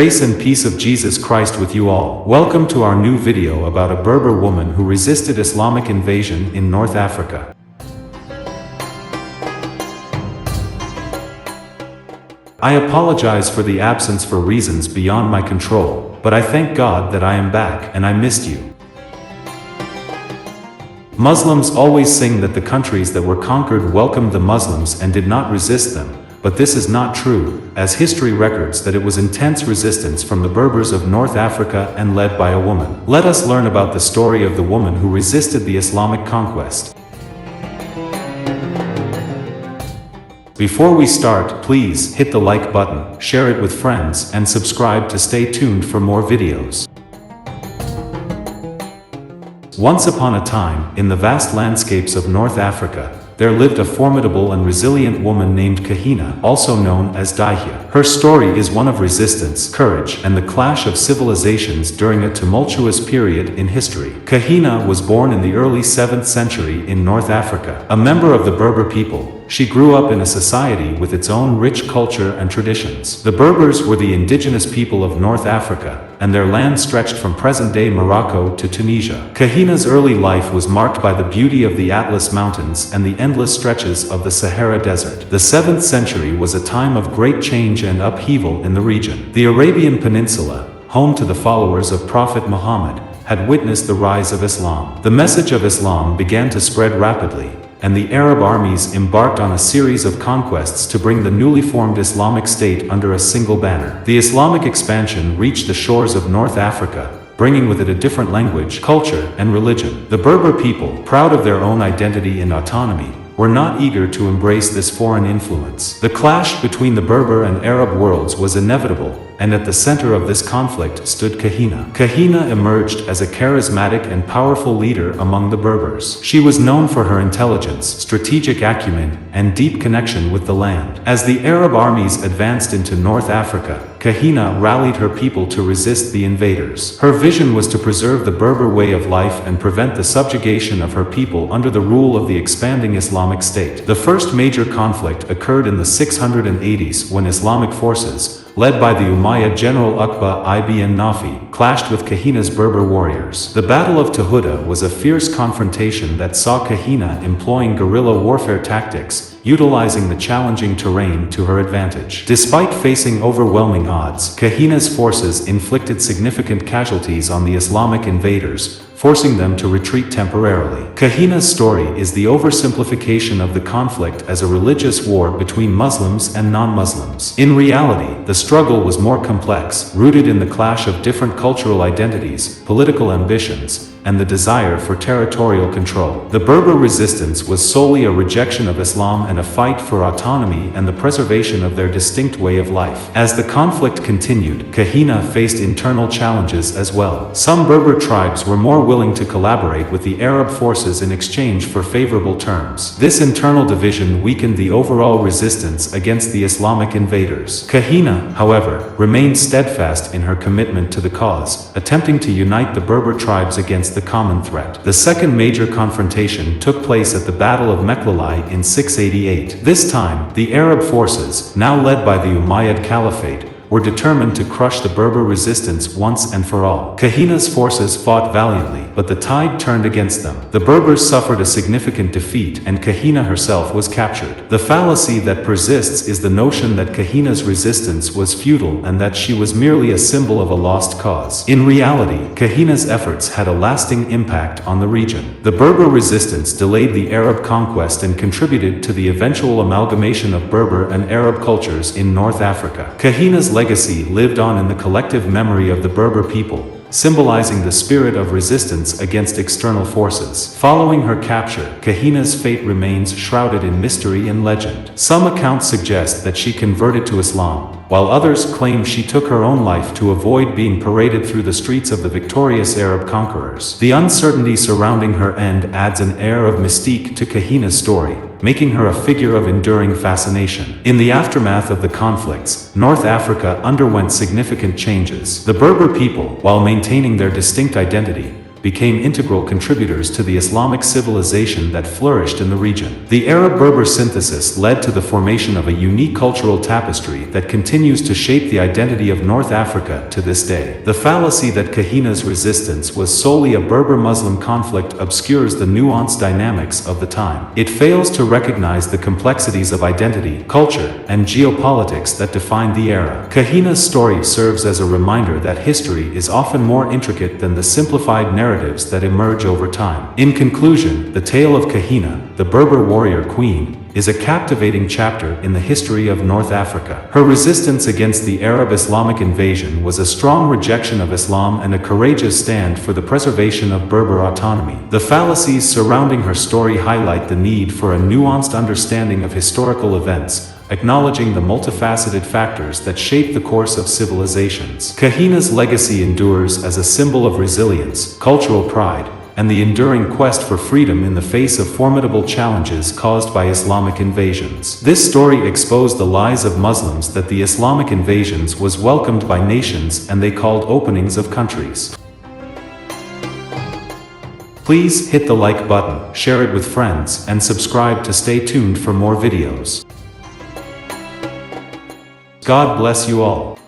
Grace and peace of Jesus Christ with you all. Welcome to our new video about a Berber woman who resisted Islamic invasion in North Africa. I apologize for the absence for reasons beyond my control, but I thank God that I am back and I missed you. Muslims always sing that the countries that were conquered welcomed the Muslims and did not resist them, but this is not true, as history records that it was intense resistance from the Berbers of North Africa and led by a woman. Let us learn about the story of the woman who resisted the Islamic conquest. Before we start, please hit the like button, share it with friends, and subscribe to stay tuned for more videos. Once upon a time, in the vast landscapes of North Africa, there lived a formidable and resilient woman named Kahina, also known as Dihya. Her story is one of resistance, courage, and the clash of civilizations during a tumultuous period in history. Kahina was born in the early 7th century in North Africa. A member of the Berber people, she grew up in a society with its own rich culture and traditions. The Berbers were the indigenous people of North Africa, and their land stretched from present-day Morocco to Tunisia. Kahina's early life was marked by the beauty of the Atlas Mountains and the endless stretches of the Sahara Desert. The 7th century was a time of great change and upheaval in the region. The Arabian Peninsula, home to the followers of Prophet Muhammad, had witnessed the rise of Islam. The message of Islam began to spread rapidly, and the Arab armies embarked on a series of conquests to bring the newly formed Islamic State under a single banner. The Islamic expansion reached the shores of North Africa, bringing with it a different language, culture, and religion. The Berber people, proud of their own identity and autonomy, were not eager to embrace this foreign influence. The clash between the Berber and Arab worlds was inevitable, and at the center of this conflict stood Kahina. Kahina emerged as a charismatic and powerful leader among the Berbers. She was known for her intelligence, strategic acumen, and deep connection with the land. As the Arab armies advanced into North Africa, Kahina rallied her people to resist the invaders. Her vision was to preserve the Berber way of life and prevent the subjugation of her people under the rule of the expanding Islamic State. The first major conflict occurred in the 680s when Islamic forces, led by the Umayyad general Uqba ibn Nafi, clashed with Kahina's Berber warriors. The Battle of Tahuda was a fierce confrontation that saw Kahina employing guerrilla warfare tactics, utilizing the challenging terrain to her advantage. Despite facing overwhelming odds, Kahina's forces inflicted significant casualties on the Islamic invaders, forcing them to retreat temporarily. Kahina's story is the oversimplification of the conflict as a religious war between Muslims and non-Muslims. In reality, the struggle was more complex, rooted in the clash of different cultural identities, political ambitions, and the desire for territorial control. The Berber resistance was solely a rejection of Islam and a fight for autonomy and the preservation of their distinct way of life. As the conflict continued, Kahina faced internal challenges as well. Some Berber tribes were more willing to collaborate with the Arab forces in exchange for favorable terms. This internal division weakened the overall resistance against the Islamic invaders. Kahina, however, remained steadfast in her commitment to the cause, attempting to unite the Berber tribes against the common threat. The second major confrontation took place at the Battle of Mekhlali in 688. This time, the Arab forces, now led by the Umayyad Caliphate, were determined to crush the Berber resistance once and for all. Kahina's forces fought valiantly, but the tide turned against them. The Berbers suffered a significant defeat and Kahina herself was captured. The fallacy that persists is the notion that Kahina's resistance was futile and that she was merely a symbol of a lost cause. In reality, Kahina's efforts had a lasting impact on the region. The Berber resistance delayed the Arab conquest and contributed to the eventual amalgamation of Berber and Arab cultures in North Africa. Kahina's legacy lived on in the collective memory of the Berber people, symbolizing the spirit of resistance against external forces. Following her capture, Kahina's fate remains shrouded in mystery and legend. Some accounts suggest that she converted to Islam, while others claim she took her own life to avoid being paraded through the streets of the victorious Arab conquerors. The uncertainty surrounding her end adds an air of mystique to Kahina's story, making her a figure of enduring fascination. In the aftermath of the conflicts, North Africa underwent significant changes. The Berber people, while maintaining their distinct identity, became integral contributors to the Islamic civilization that flourished in the region. The Arab-Berber synthesis led to the formation of a unique cultural tapestry that continues to shape the identity of North Africa to this day. The fallacy that Kahina's resistance was solely a Berber-Muslim conflict obscures the nuanced dynamics of the time. It fails to recognize the complexities of identity, culture, and geopolitics that defined the era. Kahina's story serves as a reminder that history is often more intricate than the simplified narratives that emerge over time. In conclusion, the tale of Kahina, the Berber warrior queen, is a captivating chapter in the history of North Africa. Her resistance against the Arab Islamic invasion was a strong rejection of Islam and a courageous stand for the preservation of Berber autonomy. The fallacies surrounding her story highlight the need for a nuanced understanding of historical events, acknowledging the multifaceted factors that shape the course of civilizations. Kahina's legacy endures as a symbol of resilience, cultural pride, and the enduring quest for freedom in the face of formidable challenges caused by Islamic invasions. This story exposed the lies of Muslims that the Islamic invasions was welcomed by nations and they called openings of countries. Please hit the like button, share it with friends, and subscribe to stay tuned for more videos. God bless you all.